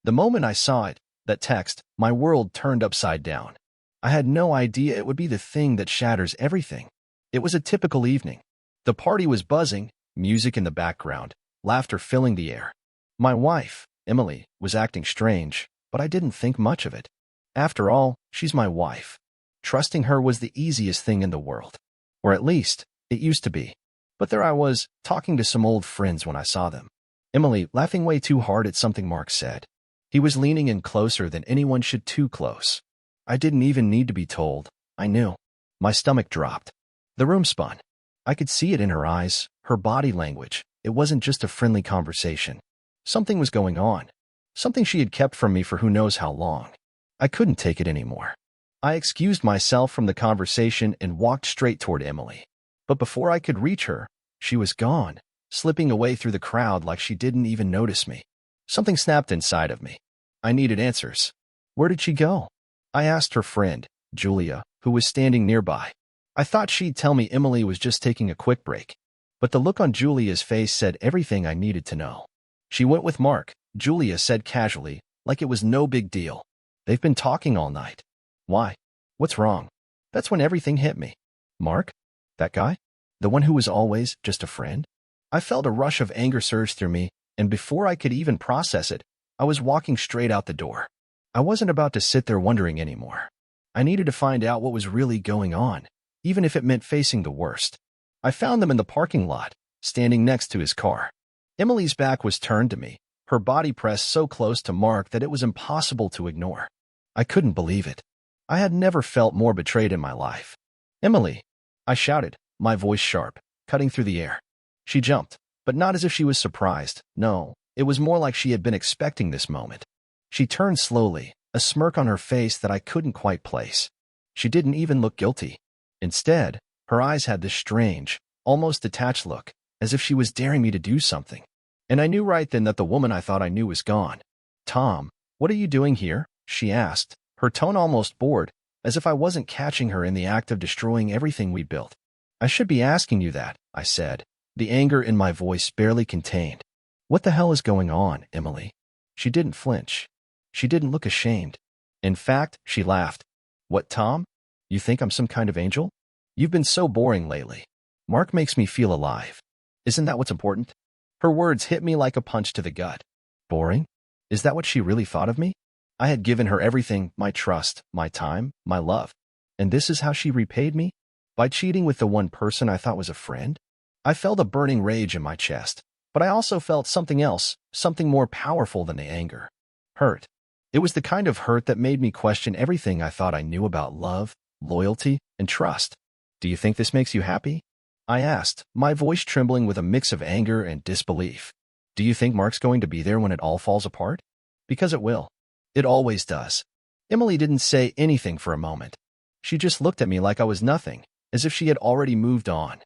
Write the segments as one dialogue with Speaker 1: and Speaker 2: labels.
Speaker 1: The moment I saw it, that text, my world turned upside down. I had no idea it would be the thing that shatters everything. It was a typical evening. The party was buzzing, music in the background, laughter filling the air. My wife, Emily, was acting strange, but I didn't think much of it. After all, she's my wife. Trusting her was the easiest thing in the world. Or at least, it used to be. But there I was, talking to some old friends when I saw them. Emily laughing way too hard at something Mark said. He was leaning in closer than anyone should, too close. I didn't even need to be told. I knew. My stomach dropped. The room spun. I could see it in her eyes, her body language. It wasn't just a friendly conversation. Something was going on. Something she had kept from me for who knows how long. I couldn't take it anymore. I excused myself from the conversation and walked straight toward Emily. But before I could reach her, she was gone, slipping away through the crowd like she didn't even notice me. Something snapped inside of me. I needed answers. Where did she go? I asked her friend, Julia, who was standing nearby. I thought she'd tell me Emily was just taking a quick break. But the look on Julia's face said everything I needed to know. She went with Mark, Julia said casually, like it was no big deal. They've been talking all night. Why? What's wrong? That's when everything hit me. Mark? That guy? The one who was always just a friend? I felt a rush of anger surge through me, and before I could even process it, I was walking straight out the door. I wasn't about to sit there wondering anymore. I needed to find out what was really going on, even if it meant facing the worst. I found them in the parking lot, standing next to his car. Emily's back was turned to me, her body pressed so close to Mark that it was impossible to ignore. I couldn't believe it. I had never felt more betrayed in my life. Emily, I shouted, my voice sharp, cutting through the air. She jumped, but not as if she was surprised. No, it was more like she had been expecting this moment. She turned slowly, a smirk on her face that I couldn't quite place. She didn't even look guilty. Instead, her eyes had this strange, almost detached look, as if she was daring me to do something. And I knew right then that the woman I thought I knew was gone. Tom, what are you doing here? She asked, her tone almost bored, as if I wasn't catching her in the act of destroying everything we built. I should be asking you that, I said, the anger in my voice barely contained. What the hell is going on, Emily? She didn't flinch. She didn't look ashamed. In fact, she laughed. What, Tom? You think I'm some kind of angel? You've been so boring lately. Mark makes me feel alive. Isn't that what's important? Her words hit me like a punch to the gut. Boring? Is that what she really thought of me? I had given her everything, my trust, my time, my love. And this is how she repaid me? By cheating with the one person I thought was a friend? I felt a burning rage in my chest, but I also felt something else, something more powerful than the anger. Hurt. It was the kind of hurt that made me question everything I thought I knew about love, loyalty, and trust. Do you think this makes you happy? I asked, my voice trembling with a mix of anger and disbelief. Do you think Mark's going to be there when it all falls apart? Because it will. It always does. Emily didn't say anything for a moment. She just looked at me like I was nothing, as if she had already moved on.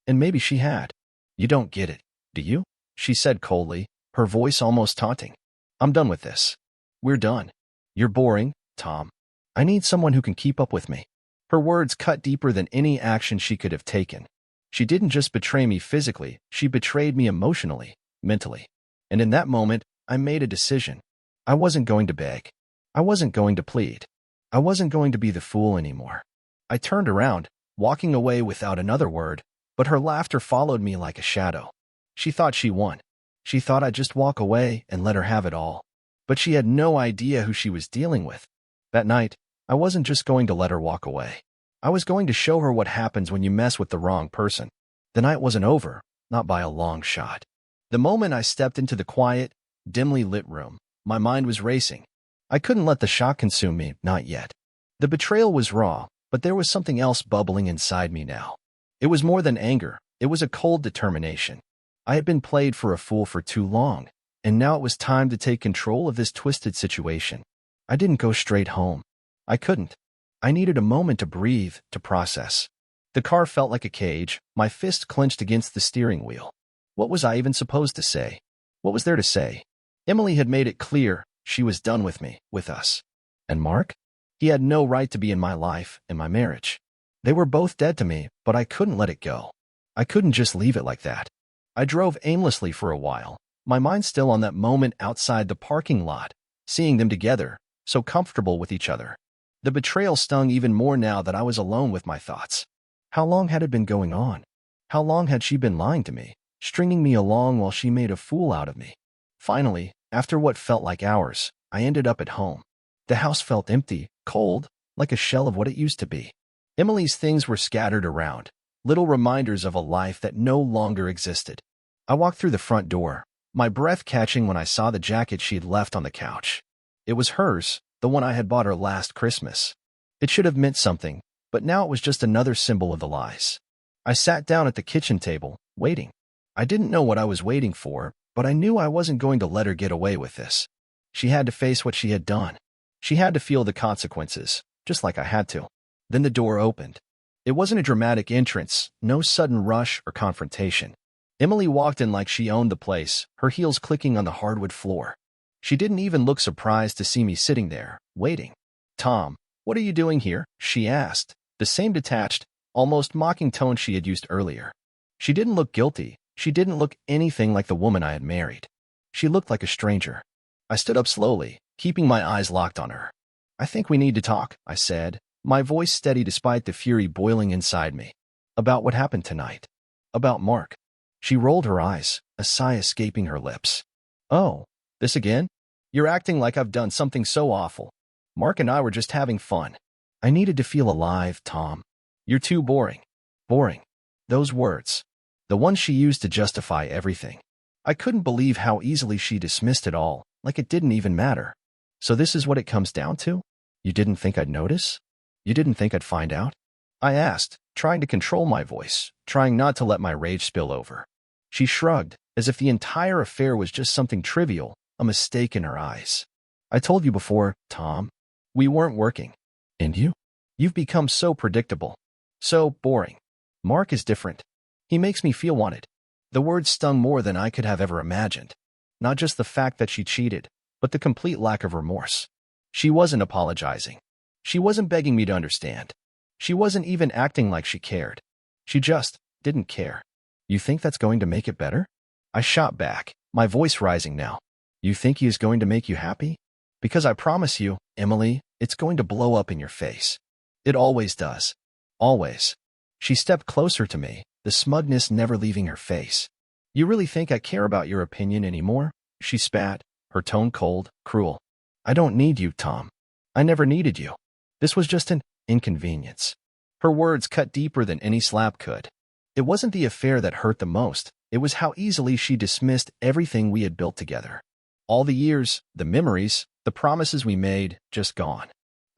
Speaker 1: And maybe she had. You don't get it, do you? She said coldly, her voice almost taunting. I'm done with this. We're done. You're boring, Tom. I need someone who can keep up with me. Her words cut deeper than any action she could have taken. She didn't just betray me physically, she betrayed me emotionally, mentally. And in that moment, I made a decision. I wasn't going to beg. I wasn't going to plead. I wasn't going to be the fool anymore. I turned around, walking away without another word, but her laughter followed me like a shadow. She thought she won. She thought I'd just walk away and let her have it all. But she had no idea who she was dealing with. That night, I wasn't just going to let her walk away. I was going to show her what happens when you mess with the wrong person. The night wasn't over, not by a long shot. The moment I stepped into the quiet, dimly lit room, my mind was racing. I couldn't let the shock consume me, not yet. The betrayal was raw, but there was something else bubbling inside me now. It was more than anger, it was a cold determination. I had been played for a fool for too long, and now it was time to take control of this twisted situation. I didn't go straight home. I couldn't. I needed a moment to breathe, to process. The car felt like a cage, my fist clenched against the steering wheel. What was I even supposed to say? What was there to say? Emily had made it clear she was done with me, with us. And Mark? He had no right to be in my life, in my marriage. They were both dead to me, but I couldn't let it go. I couldn't just leave it like that. I drove aimlessly for a while, my mind still on that moment outside the parking lot, seeing them together, so comfortable with each other. The betrayal stung even more now that I was alone with my thoughts. How long had it been going on? How long had she been lying to me, stringing me along while she made a fool out of me? Finally, after what felt like hours, I ended up at home. The house felt empty, cold, like a shell of what it used to be. Emily's things were scattered around, little reminders of a life that no longer existed. I walked through the front door, my breath catching when I saw the jacket she had left on the couch. It was hers, the one I had bought her last Christmas. It should have meant something, but now it was just another symbol of the lies. I sat down at the kitchen table, waiting. I didn't know what I was waiting for, but I knew I wasn't going to let her get away with this. She had to face what she had done. She had to feel the consequences, just like I had to. Then the door opened. It wasn't a dramatic entrance, no sudden rush or confrontation. Emily walked in like she owned the place, her heels clicking on the hardwood floor. She didn't even look surprised to see me sitting there, waiting. "Tom, what are you doing here?" she asked, the same detached, almost mocking tone she had used earlier. She didn't look guilty. She didn't look anything like the woman I had married. She looked like a stranger. I stood up slowly, keeping my eyes locked on her. "I think we need to talk," I said, my voice steady despite the fury boiling inside me. "About what happened tonight. About Mark." She rolled her eyes, a sigh escaping her lips. "Oh, this again? You're acting like I've done something so awful. Mark and I were just having fun. I needed to feel alive, Tom. You're too boring." Boring. Those words. The ones she used to justify everything. I couldn't believe how easily she dismissed it all, like it didn't even matter. "So this is what it comes down to? You didn't think I'd notice? You didn't think I'd find out?" I asked, trying to control my voice, trying not to let my rage spill over. She shrugged, as if the entire affair was just something trivial, a mistake in her eyes. "I told you before, Tom. We weren't working. And you? You've become so predictable. So boring. Mark is different. He makes me feel wanted." The words stung more than I could have ever imagined. Not just the fact that she cheated, but the complete lack of remorse. She wasn't apologizing. She wasn't begging me to understand. She wasn't even acting like she cared. She just didn't care. "You think that's going to make it better?" I shot back, my voice rising now. "You think he is going to make you happy? Because I promise you, Emily, it's going to blow up in your face. It always does. Always." She stepped closer to me, the smugness never leaving her face. "You really think I care about your opinion anymore?" She spat, her tone cold, cruel. "I don't need you, Tom. I never needed you. This was just an inconvenience." Her words cut deeper than any slap could. It wasn't the affair that hurt the most. It was how easily she dismissed everything we had built together. All the years, the memories, the promises we made, just gone.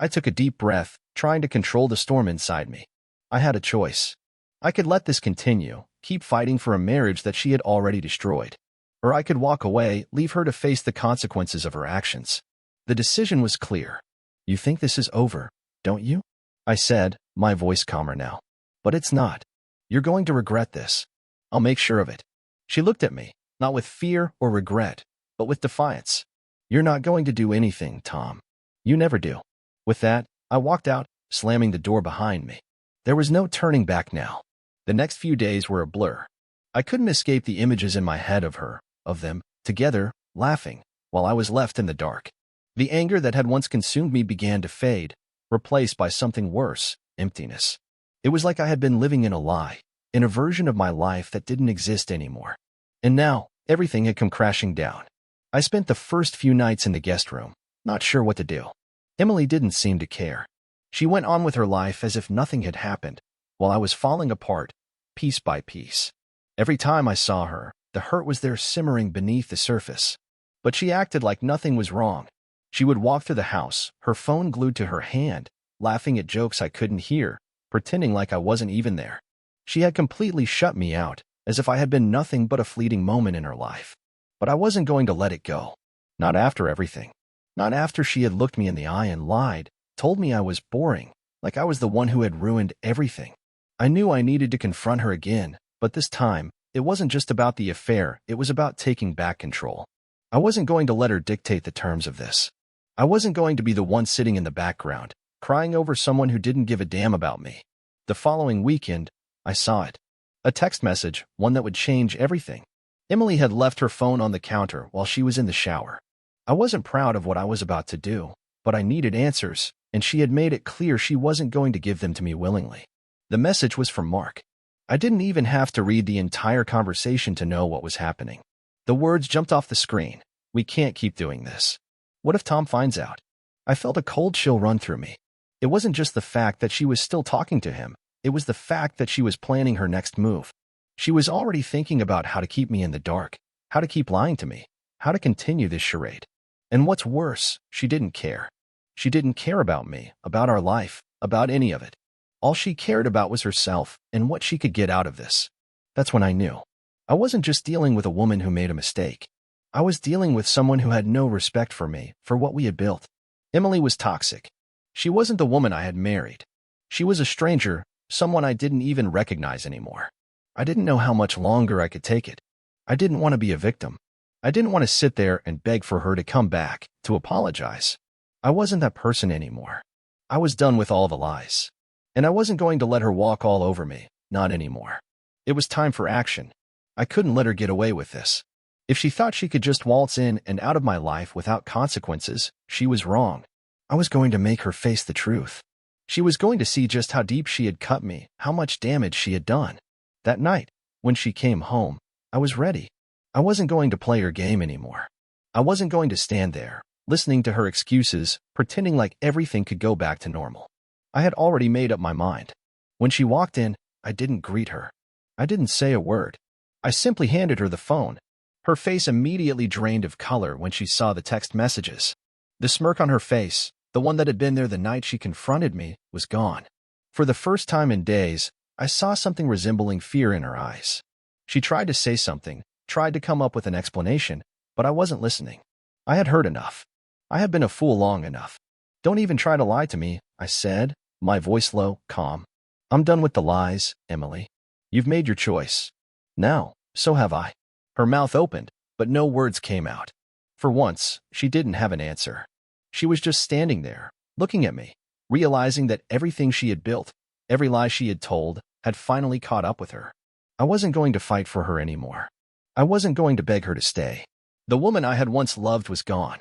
Speaker 1: I took a deep breath, trying to control the storm inside me. I had a choice. I could let this continue, keep fighting for a marriage that she had already destroyed. Or I could walk away, leave her to face the consequences of her actions. The decision was clear. "You think this is over, don't you?" I said, my voice calmer now. "But it's not. You're going to regret this. I'll make sure of it." She looked at me, not with fear or regret, but with defiance. "You're not going to do anything, Tom. You never do." With that, I walked out, slamming the door behind me. There was no turning back now. The next few days were a blur. I couldn't escape the images in my head of her, of them, together, laughing, while I was left in the dark. The anger that had once consumed me began to fade, replaced by something worse, emptiness. It was like I had been living in a lie, in a version of my life that didn't exist anymore. And now, everything had come crashing down. I spent the first few nights in the guest room, not sure what to do. Emily didn't seem to care. She went on with her life as if nothing had happened, while I was falling apart, piece by piece. Every time I saw her, the hurt was there simmering beneath the surface. But she acted like nothing was wrong. She would walk through the house, her phone glued to her hand, laughing at jokes I couldn't hear, pretending like I wasn't even there. She had completely shut me out, as if I had been nothing but a fleeting moment in her life. But I wasn't going to let it go. Not after everything. Not after she had looked me in the eye and lied, told me I was boring, like I was the one who had ruined everything. I knew I needed to confront her again, but this time, it wasn't just about the affair, it was about taking back control. I wasn't going to let her dictate the terms of this. I wasn't going to be the one sitting in the background, crying over someone who didn't give a damn about me. The following weekend, I saw it. A text message, one that would change everything. Emily had left her phone on the counter while she was in the shower. I I wasn't proud of what I was about to do, but I needed answers, and she had made it clear she wasn't going to give them to me willingly. The message was from Mark. I didn't even have to read the entire conversation to know what was happening. The words jumped off the screen. We can't keep doing this. What if Tom finds out? I felt a cold chill run through me. It wasn't just the fact that she was still talking to him. It was the fact that she was planning her next move. She was already thinking about how to keep me in the dark, how to keep lying to me, how to continue this charade. And what's worse, she didn't care. She didn't care about me, about our life, about any of it. All she cared about was herself and what she could get out of this. That's when I knew. I wasn't just dealing with a woman who made a mistake. I was dealing with someone who had no respect for me, for what we had built. Emily was toxic. She wasn't the woman I had married. She was a stranger, someone I didn't even recognize anymore. I didn't know how much longer I could take it. I didn't want to be a victim. I didn't want to sit there and beg for her to come back, to apologize. I wasn't that person anymore. I was done with all the lies. And I wasn't going to let her walk all over me, not anymore. It was time for action. I couldn't let her get away with this. If she thought she could just waltz in and out of my life without consequences, she was wrong. I was going to make her face the truth. She was going to see just how deep she had cut me, how much damage she had done. That night, when she came home, I was ready. I wasn't going to play her game anymore. I wasn't going to stand there, listening to her excuses, pretending like everything could go back to normal. I had already made up my mind. When she walked in, I didn't greet her. I didn't say a word. I simply handed her the phone. Her face immediately drained of color when she saw the text messages. The smirk on her face, the one that had been there the night she confronted me, was gone. For the first time in days, I saw something resembling fear in her eyes. She tried to say something, tried to come up with an explanation, but I wasn't listening. I had heard enough. I had been a fool long enough. Don't even try to lie to me, I said, my voice low, calm. I'm done with the lies, Emily. You've made your choice. Now, so have I. Her mouth opened, but no words came out. For once, she didn't have an answer. She was just standing there, looking at me, realizing that everything she had built, every lie she had told, had finally caught up with her. I wasn't going to fight for her anymore. I wasn't going to beg her to stay. The woman I had once loved was gone,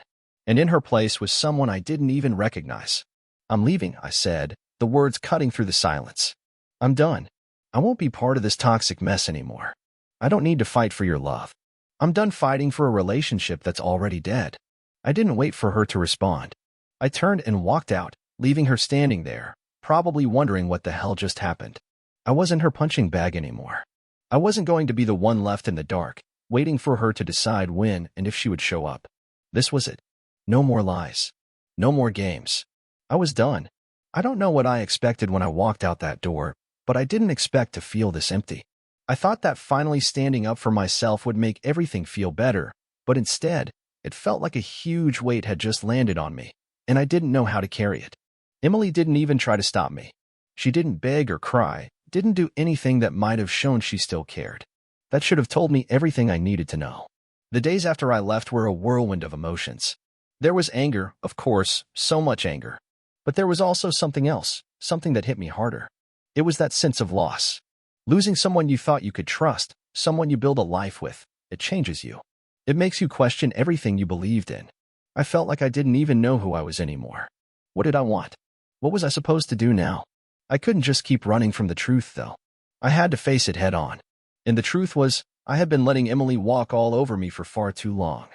Speaker 1: and in her place was someone I didn't even recognize. I'm leaving, I said, the words cutting through the silence. I'm done. I won't be part of this toxic mess anymore. I don't need to fight for your love. I'm done fighting for a relationship that's already dead. I didn't wait for her to respond. I turned and walked out, leaving her standing there, probably wondering what the hell just happened. I wasn't her punching bag anymore. I wasn't going to be the one left in the dark, waiting for her to decide when and if she would show up. This was it. No more lies. No more games. I was done. I don't know what I expected when I walked out that door, but I didn't expect to feel this empty. I thought that finally standing up for myself would make everything feel better, but instead, it felt like a huge weight had just landed on me, and I didn't know how to carry it. Emily didn't even try to stop me. She didn't beg or cry, didn't do anything that might have shown she still cared. That should have told me everything I needed to know. The days after I left were a whirlwind of emotions. There was anger, of course, so much anger. But there was also something else, something that hit me harder. It was that sense of loss. Losing someone you thought you could trust, someone you build a life with, it changes you. It makes you question everything you believed in. I felt like I didn't even know who I was anymore. What did I want? What was I supposed to do now? I couldn't just keep running from the truth, though. I had to face it head on. And the truth was, I had been letting Emily walk all over me for far too long.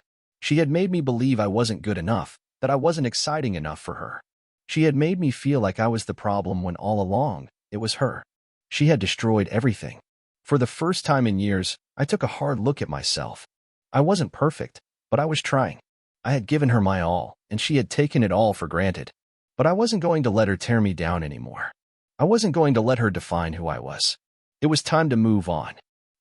Speaker 1: She had made me believe I wasn't good enough, that I wasn't exciting enough for her. She had made me feel like I was the problem when all along, it was her. She had destroyed everything. For the first time in years, I took a hard look at myself. I wasn't perfect, but I was trying. I had given her my all, and she had taken it all for granted. But I wasn't going to let her tear me down anymore. I wasn't going to let her define who I was. It was time to move on.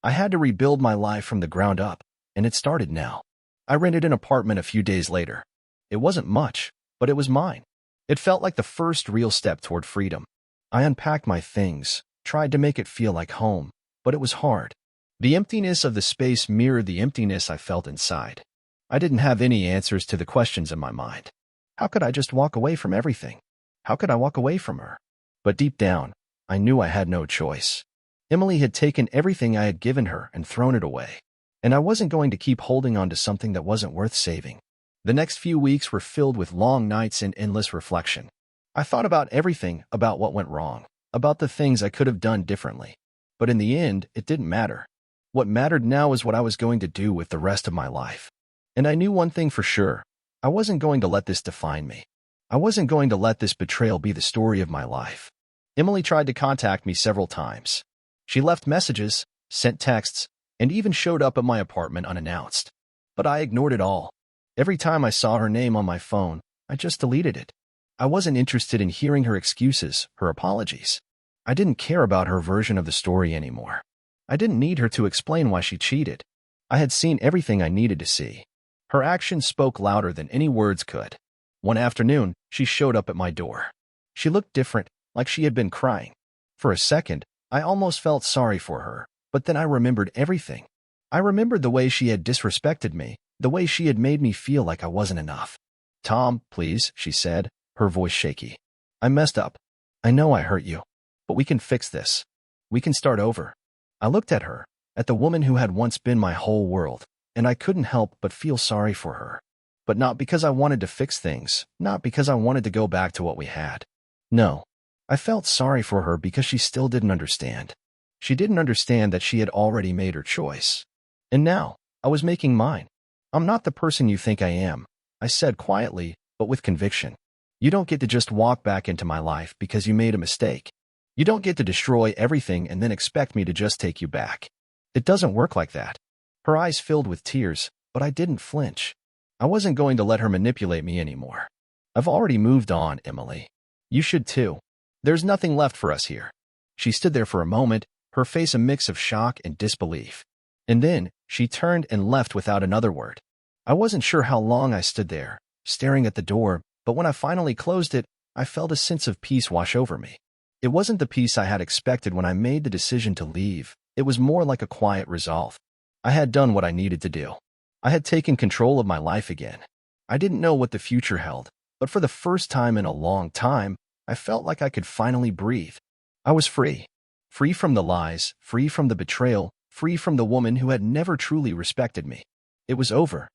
Speaker 1: I had to rebuild my life from the ground up, and it started now. I rented an apartment a few days later. It wasn't much, but it was mine. It felt like the first real step toward freedom. I unpacked my things, tried to make it feel like home, but it was hard. The emptiness of the space mirrored the emptiness I felt inside. I didn't have any answers to the questions in my mind. How could I just walk away from everything? How could I walk away from her? But deep down, I knew I had no choice. Emily had taken everything I had given her and thrown it away. And I wasn't going to keep holding on to something that wasn't worth saving. The next few weeks were filled with long nights and endless reflection. I thought about everything, about what went wrong, about the things I could have done differently. But in the end, it didn't matter. What mattered now was what I was going to do with the rest of my life. And I knew one thing for sure. I wasn't going to let this define me. I wasn't going to let this betrayal be the story of my life. Emily tried to contact me several times. She left messages, sent texts, and even showed up at my apartment unannounced. But I ignored it all. Every time I saw her name on my phone, I just deleted it. I wasn't interested in hearing her excuses, her apologies. I didn't care about her version of the story anymore. I didn't need her to explain why she cheated. I had seen everything I needed to see. Her actions spoke louder than any words could. One afternoon, she showed up at my door. She looked different, like she had been crying. For a second, I almost felt sorry for her, but then I remembered everything. I remembered the way she had disrespected me, the way she had made me feel like I wasn't enough. "Tom, please," she said, her voice shaky. "I messed up. I know I hurt you. But we can fix this. We can start over." I looked at her, at the woman who had once been my whole world, and I couldn't help but feel sorry for her. But not because I wanted to fix things, not because I wanted to go back to what we had. No, I felt sorry for her because she still didn't understand. She didn't understand that she had already made her choice. And now, I was making mine. "I'm not the person you think I am," I said quietly, but with conviction. "You don't get to just walk back into my life because you made a mistake. You don't get to destroy everything and then expect me to just take you back. It doesn't work like that." Her eyes filled with tears, but I didn't flinch. I wasn't going to let her manipulate me anymore. "I've already moved on, Emily. You should too. There's nothing left for us here." She stood there for a moment, her face a mix of shock and disbelief. And then, she turned and left without another word. I wasn't sure how long I stood there, staring at the door, but when I finally closed it, I felt a sense of peace wash over me. It wasn't the peace I had expected when I made the decision to leave. It was more like a quiet resolve. I had done what I needed to do. I had taken control of my life again. I didn't know what the future held, but for the first time in a long time, I felt like I could finally breathe. I was free. Free from the lies, free from the betrayal, free from the woman who had never truly respected me. It was over.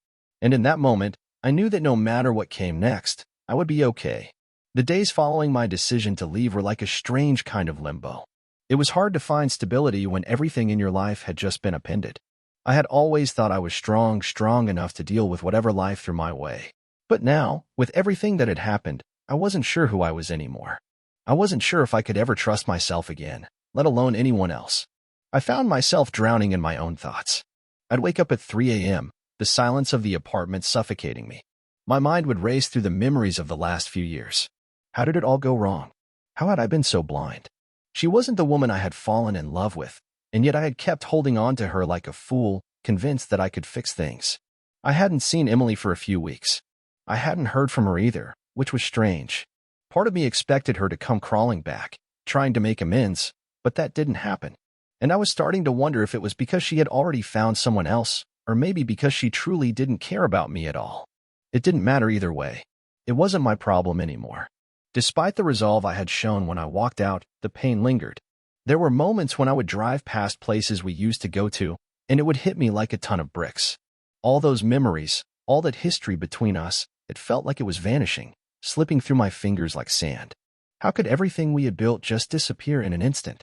Speaker 1: And in that moment, I knew that no matter what came next, I would be okay. The days following my decision to leave were like a strange kind of limbo. It was hard to find stability when everything in your life had just been upended. I had always thought I was strong enough to deal with whatever life threw my way. But now, with everything that had happened, I wasn't sure who I was anymore. I wasn't sure if I could ever trust myself again, let alone anyone else. I found myself drowning in my own thoughts. I'd wake up at 3 a.m., the silence of the apartment suffocating me. My mind would race through the memories of the last few years. How did it all go wrong? How had I been so blind? She wasn't the woman I had fallen in love with, and yet I had kept holding on to her like a fool, convinced that I could fix things. I hadn't seen Emily for a few weeks. I hadn't heard from her either, which was strange. Part of me expected her to come crawling back, trying to make amends, but that didn't happen. And I was starting to wonder if it was because she had already found someone else, or maybe because she truly didn't care about me at all. It didn't matter either way. It wasn't my problem anymore. Despite the resolve I had shown when I walked out, the pain lingered. There were moments when I would drive past places we used to go to, and it would hit me like a ton of bricks. All those memories, all that history between us, it felt like it was vanishing, slipping through my fingers like sand. How could everything we had built just disappear in an instant?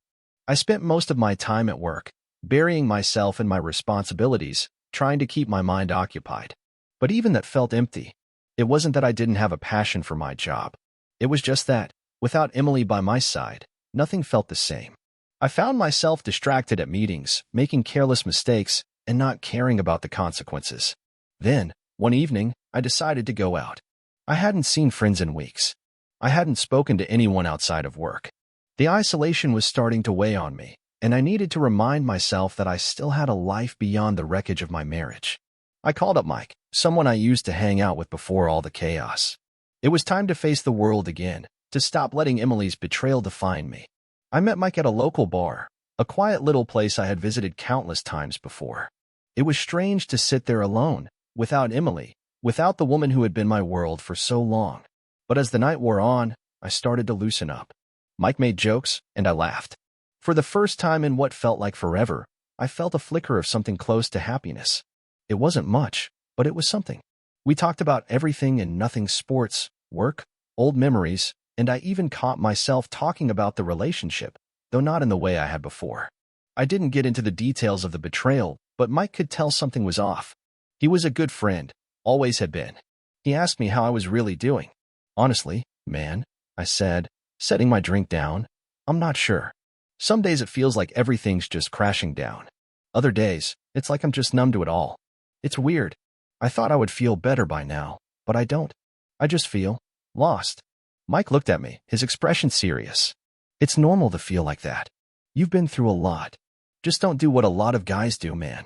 Speaker 1: I spent most of my time at work, burying myself in my responsibilities, trying to keep my mind occupied. But even that felt empty. It wasn't that I didn't have a passion for my job. It was just that, without Emily by my side, nothing felt the same. I found myself distracted at meetings, making careless mistakes, and not caring about the consequences. Then, one evening, I decided to go out. I hadn't seen friends in weeks. I hadn't spoken to anyone outside of work. The isolation was starting to weigh on me, and I needed to remind myself that I still had a life beyond the wreckage of my marriage. I called up Mike, someone I used to hang out with before all the chaos. It was time to face the world again, to stop letting Emily's betrayal define me. I met Mike at a local bar, a quiet little place I had visited countless times before. It was strange to sit there alone, without Emily, without the woman who had been my world for so long. But as the night wore on, I started to loosen up. Mike made jokes, and I laughed. For the first time in what felt like forever, I felt a flicker of something close to happiness. It wasn't much, but it was something. We talked about everything and nothing: sports, work, old memories, and I even caught myself talking about the relationship, though not in the way I had before. I didn't get into the details of the betrayal, but Mike could tell something was off. He was a good friend, always had been. He asked me how I was really doing. Honestly, man, I said, setting my drink down, I'm not sure. Some days it feels like everything's just crashing down. Other days, it's like I'm just numb to it all. It's weird. I thought I would feel better by now, but I don't. I just feel lost. Mike looked at me, his expression serious. It's normal to feel like that. You've been through a lot. Just don't do what a lot of guys do, man.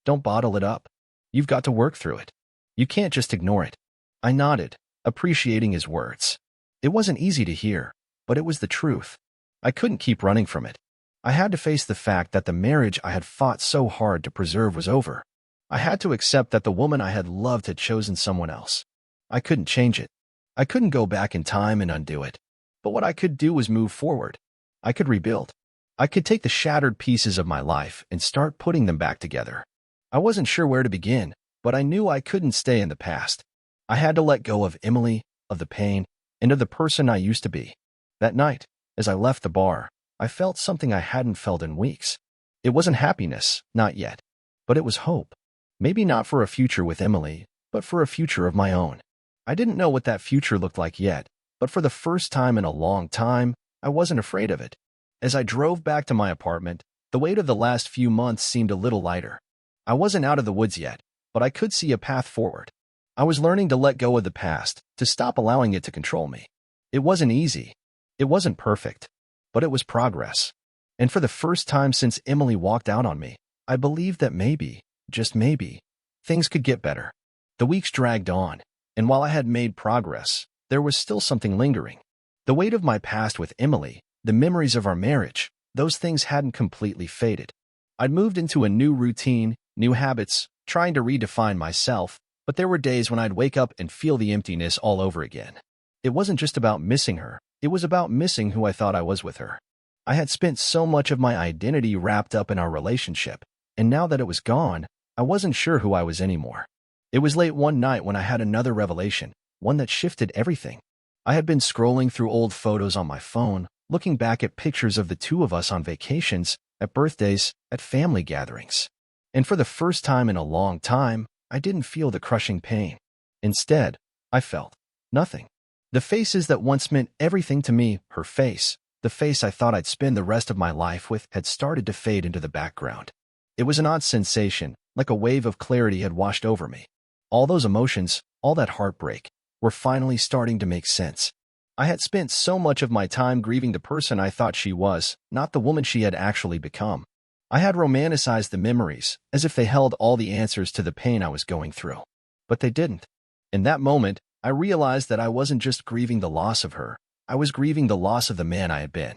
Speaker 1: Don't bottle it up. You've got to work through it. You can't just ignore it. I nodded, appreciating his words. It wasn't easy to hear, but it was the truth. I couldn't keep running from it. I had to face the fact that the marriage I had fought so hard to preserve was over. I had to accept that the woman I had loved had chosen someone else. I couldn't change it. I couldn't go back in time and undo it. But what I could do was move forward. I could rebuild. I could take the shattered pieces of my life and start putting them back together. I wasn't sure where to begin, but I knew I couldn't stay in the past. I had to let go of Emily, of the pain, and of the person I used to be. That night, as I left the bar, I felt something I hadn't felt in weeks. It wasn't happiness, not yet, but it was hope. Maybe not for a future with Emily, but for a future of my own. I didn't know what that future looked like yet, but for the first time in a long time, I wasn't afraid of it. As I drove back to my apartment, the weight of the last few months seemed a little lighter. I wasn't out of the woods yet, but I could see a path forward. I was learning to let go of the past, to stop allowing it to control me. It wasn't easy. It wasn't perfect, but it was progress. And for the first time since Emily walked out on me, I believed that maybe, just maybe, things could get better. The weeks dragged on, and while I had made progress, there was still something lingering. The weight of my past with Emily, the memories of our marriage, those things hadn't completely faded. I'd moved into a new routine, new habits, trying to redefine myself, but there were days when I'd wake up and feel the emptiness all over again. It wasn't just about missing her, it was about missing who I thought I was with her. I had spent so much of my identity wrapped up in our relationship, and now that it was gone, I wasn't sure who I was anymore. It was late one night when I had another revelation, one that shifted everything. I had been scrolling through old photos on my phone, looking back at pictures of the two of us on vacations, at birthdays, at family gatherings. And for the first time in a long time, I didn't feel the crushing pain. Instead, I felt nothing. The faces that once meant everything to me, her face, the face I thought I'd spend the rest of my life with, had started to fade into the background. It was an odd sensation, like a wave of clarity had washed over me. All those emotions, all that heartbreak, were finally starting to make sense. I had spent so much of my time grieving the person I thought she was, not the woman she had actually become. I had romanticized the memories, as if they held all the answers to the pain I was going through. But they didn't. In that moment, I realized that I wasn't just grieving the loss of her, I was grieving the loss of the man I had been.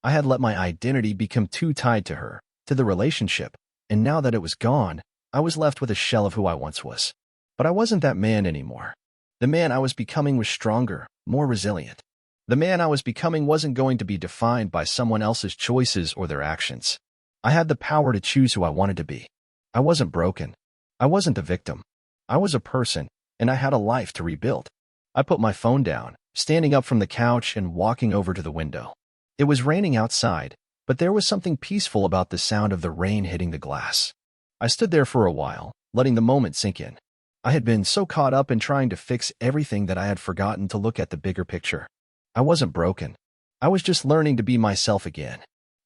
Speaker 1: I had let my identity become too tied to her, to the relationship, and now that it was gone, I was left with a shell of who I once was. But I wasn't that man anymore. The man I was becoming was stronger, more resilient. The man I was becoming wasn't going to be defined by someone else's choices or their actions. I had the power to choose who I wanted to be. I wasn't broken. I wasn't the victim. I was a person, and I had a life to rebuild. I put my phone down, standing up from the couch and walking over to the window. It was raining outside, but there was something peaceful about the sound of the rain hitting the glass. I stood there for a while, letting the moment sink in. I had been so caught up in trying to fix everything that I had forgotten to look at the bigger picture. I wasn't broken. I was just learning to be myself again.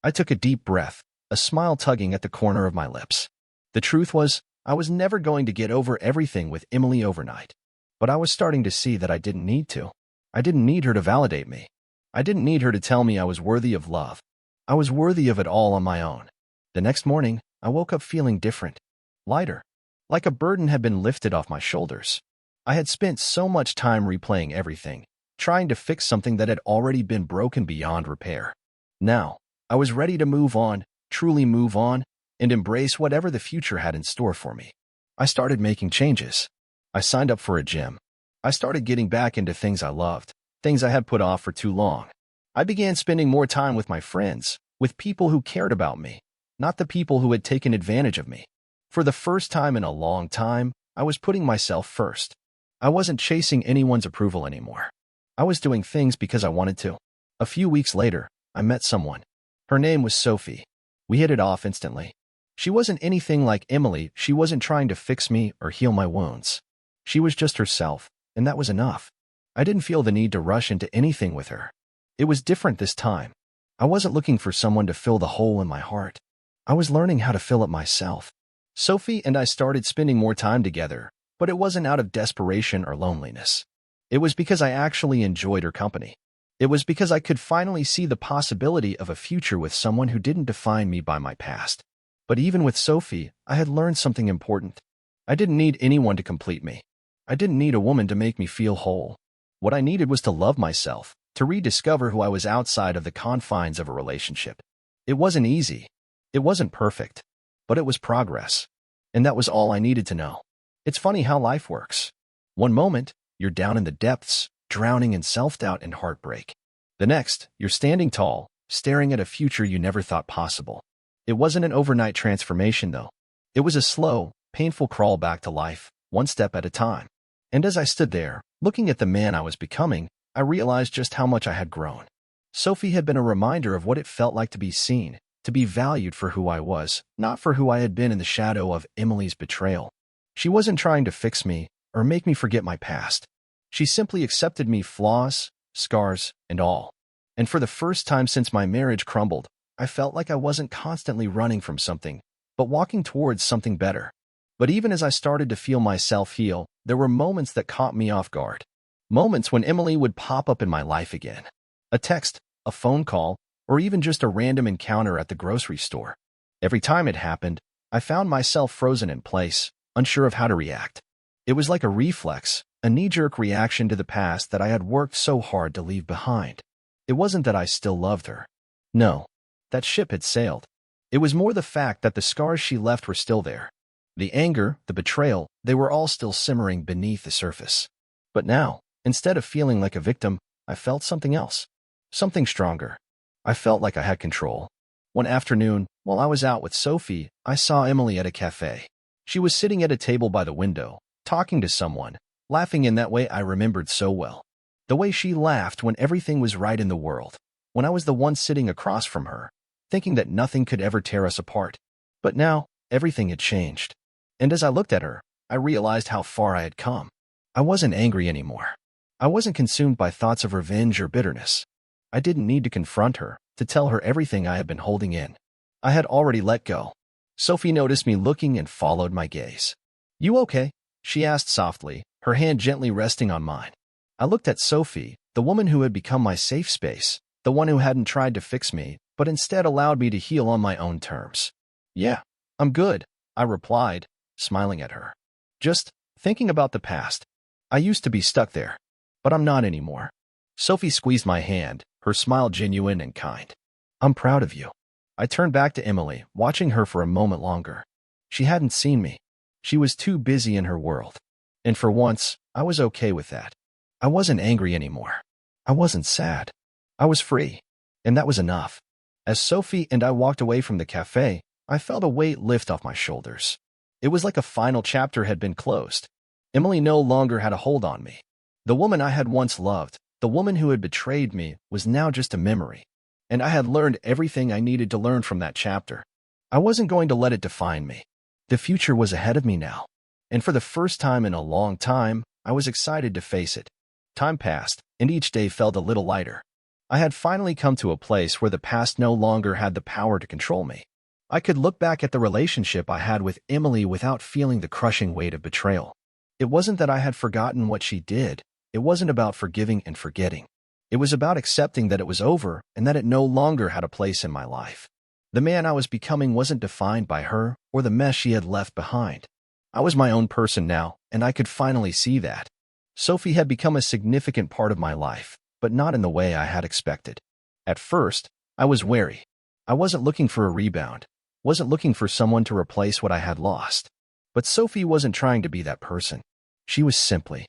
Speaker 1: I took a deep breath, a smile tugging at the corner of my lips. The truth was, I was never going to get over everything with Emily overnight. But I was starting to see that I didn't need to. I didn't need her to validate me. I didn't need her to tell me I was worthy of love. I was worthy of it all on my own. The next morning, I woke up feeling different, lighter, like a burden had been lifted off my shoulders. I had spent so much time replaying everything, trying to fix something that had already been broken beyond repair. Now, I was ready to move on, truly move on, and embrace whatever the future had in store for me. I started making changes. I signed up for a gym. I started getting back into things I loved, things I had put off for too long. I began spending more time with my friends, with people who cared about me, not the people who had taken advantage of me. For the first time in a long time, I was putting myself first. I wasn't chasing anyone's approval anymore. I was doing things because I wanted to. A few weeks later, I met someone. Her name was Sophie. We hit it off instantly. She wasn't anything like Emily. She wasn't trying to fix me or heal my wounds. She was just herself, and that was enough. I didn't feel the need to rush into anything with her. It was different this time. I wasn't looking for someone to fill the hole in my heart. I was learning how to fill it myself. Sophie and I started spending more time together, but it wasn't out of desperation or loneliness. It was because I actually enjoyed her company. It was because I could finally see the possibility of a future with someone who didn't define me by my past. But even with Sophie, I had learned something important. I didn't need anyone to complete me. I didn't need a woman to make me feel whole. What I needed was to love myself, to rediscover who I was outside of the confines of a relationship. It wasn't easy. It wasn't perfect. But it was progress. And that was all I needed to know. It's funny how life works. One moment, you're down in the depths, drowning in self-doubt and heartbreak. The next, you're standing tall, staring at a future you never thought possible. It wasn't an overnight transformation, though. It was a slow, painful crawl back to life, one step at a time. And as I stood there, looking at the man I was becoming, I realized just how much I had grown. Sophie had been a reminder of what it felt like to be seen, to be valued for who I was, not for who I had been in the shadow of Emily's betrayal. She wasn't trying to fix me or make me forget my past. She simply accepted me, flaws, scars, and all. And for the first time since my marriage crumbled, I felt like I wasn't constantly running from something, but walking towards something better. But even as I started to feel myself heal, there were moments that caught me off guard. Moments when Emily would pop up in my life again. A text, a phone call, or even just a random encounter at the grocery store. Every time it happened, I found myself frozen in place, unsure of how to react. It was like a reflex, a knee-jerk reaction to the past that I had worked so hard to leave behind. It wasn't that I still loved her. No, that ship had sailed. It was more the fact that the scars she left were still there. The anger, the betrayal, they were all still simmering beneath the surface. But now, instead of feeling like a victim, I felt something else. Something stronger. I felt like I had control. One afternoon, while I was out with Sophie, I saw Emily at a cafe. She was sitting at a table by the window, talking to someone, laughing in that way I remembered so well. The way she laughed when everything was right in the world, when I was the one sitting across from her, thinking that nothing could ever tear us apart. But now, everything had changed. And as I looked at her, I realized how far I had come. I wasn't angry anymore. I wasn't consumed by thoughts of revenge or bitterness. I didn't need to confront her, to tell her everything I had been holding in. I had already let go. Sophie noticed me looking and followed my gaze. "You okay?" she asked softly, her hand gently resting on mine. I looked at Sophie, the woman who had become my safe space, the one who hadn't tried to fix me, but instead allowed me to heal on my own terms. "Yeah, I'm good," I replied, smiling at her. "Just thinking about the past. I used to be stuck there, but I'm not anymore." Sophie squeezed my hand, her smile genuine and kind. "I'm proud of you." I turned back to Emily, watching her for a moment longer. She hadn't seen me. She was too busy in her world. And for once, I was okay with that. I wasn't angry anymore. I wasn't sad. I was free. And that was enough. As Sophie and I walked away from the cafe, I felt a weight lift off my shoulders. It was like a final chapter had been closed. Emily no longer had a hold on me. The woman I had once loved, the woman who had betrayed me, was now just a memory. And I had learned everything I needed to learn from that chapter. I wasn't going to let it define me. The future was ahead of me now. And for the first time in a long time, I was excited to face it. Time passed, and each day felt a little lighter. I had finally come to a place where the past no longer had the power to control me. I could look back at the relationship I had with Emily without feeling the crushing weight of betrayal. It wasn't that I had forgotten what she did. It wasn't about forgiving and forgetting. It was about accepting that it was over and that it no longer had a place in my life. The man I was becoming wasn't defined by her or the mess she had left behind. I was my own person now, and I could finally see that. Sophie had become a significant part of my life, but not in the way I had expected. At first, I was wary. I wasn't looking for a rebound, wasn't looking for someone to replace what I had lost. But Sophie wasn't trying to be that person. She was simply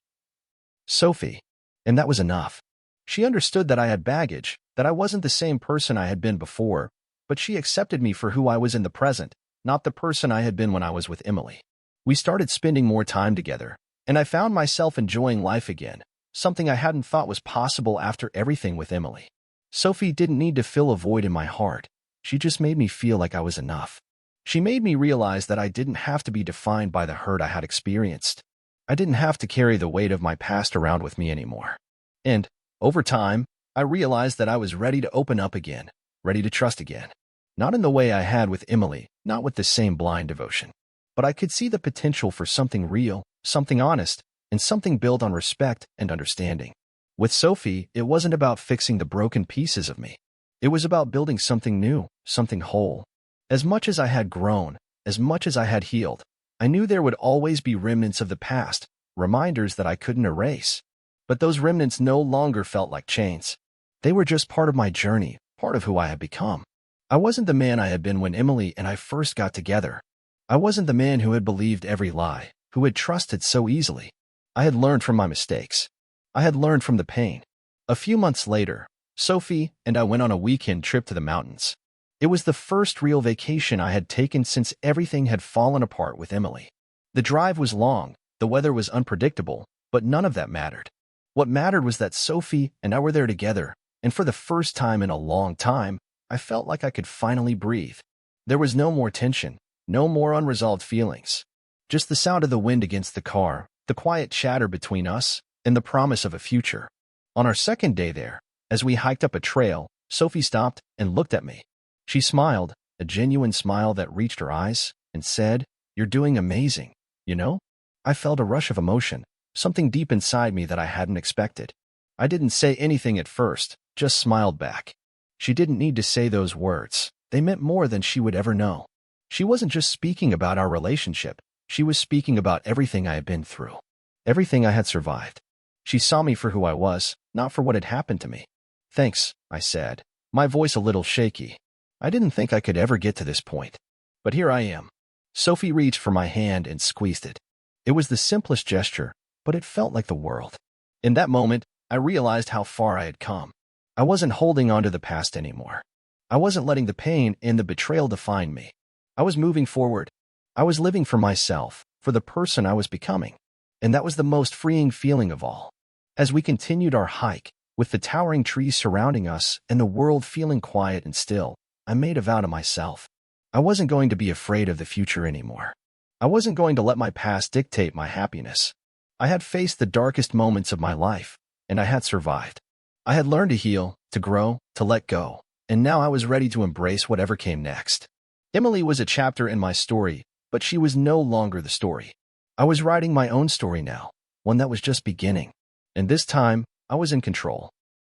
Speaker 1: Sophie, and that was enough. She understood that I had baggage, that I wasn't the same person I had been before, but she accepted me for who I was in the present, not the person I had been when I was with Emily. We started spending more time together, and I found myself enjoying life again, something I hadn't thought was possible after everything with Emily. Sophie didn't need to fill a void in my heart. She just made me feel like I was enough. She made me realize that I didn't have to be defined by the hurt I had experienced. I didn't have to carry the weight of my past around with me anymore. And, over time, I realized that I was ready to open up again, ready to trust again. Not in the way I had with Emily, not with the same blind devotion. But I could see the potential for something real, something honest, and something built on respect and understanding. With Sophie, it wasn't about fixing the broken pieces of me. It was about building something new, something whole. As much as I had grown, as much as I had healed, I knew there would always be remnants of the past, reminders that I couldn't erase. But those remnants no longer felt like chains. They were just part of my journey, part of who I had become. I wasn't the man I had been when Emily and I first got together. I wasn't the man who had believed every lie, who had trusted so easily. I had learned from my mistakes. I had learned from the pain. A few months later, Sophie and I went on a weekend trip to the mountains. It was the first real vacation I had taken since everything had fallen apart with Emily. The drive was long, the weather was unpredictable, but none of that mattered. What mattered was that Sophie and I were there together, and for the first time in a long time, I felt like I could finally breathe. There was no more tension, no more unresolved feelings. Just the sound of the wind against the car, the quiet chatter between us, and the promise of a future. On our second day there, as we hiked up a trail, Sophie stopped and looked at me. She smiled, a genuine smile that reached her eyes, and said, "You're doing amazing, you know?" I felt a rush of emotion, something deep inside me that I hadn't expected. I didn't say anything at first, just smiled back. She didn't need to say those words. They meant more than she would ever know. She wasn't just speaking about our relationship. She was speaking about everything I had been through, everything I had survived. She saw me for who I was, not for what had happened to me. "Thanks," I said, my voice a little shaky. I didn't think I could ever get to this point. But here I am. Sophie reached for my hand and squeezed it. It was the simplest gesture, but it felt like the world. In that moment, I realized how far I had come. I wasn't holding on to the past anymore. I wasn't letting the pain and the betrayal define me. I was moving forward. I was living for myself, for the person I was becoming. And that was the most freeing feeling of all. As we continued our hike, with the towering trees surrounding us and the world feeling quiet and still, I made a vow to myself. I wasn't going to be afraid of the future anymore. I wasn't going to let my past dictate my happiness. I had faced the darkest moments of my life, and I had survived. I had learned to heal, to grow, to let go, and now I was ready to embrace whatever came next. Emily was a chapter in my story, but she was no longer the story. I was writing my own story now, one that was just beginning. And this time, I was in control.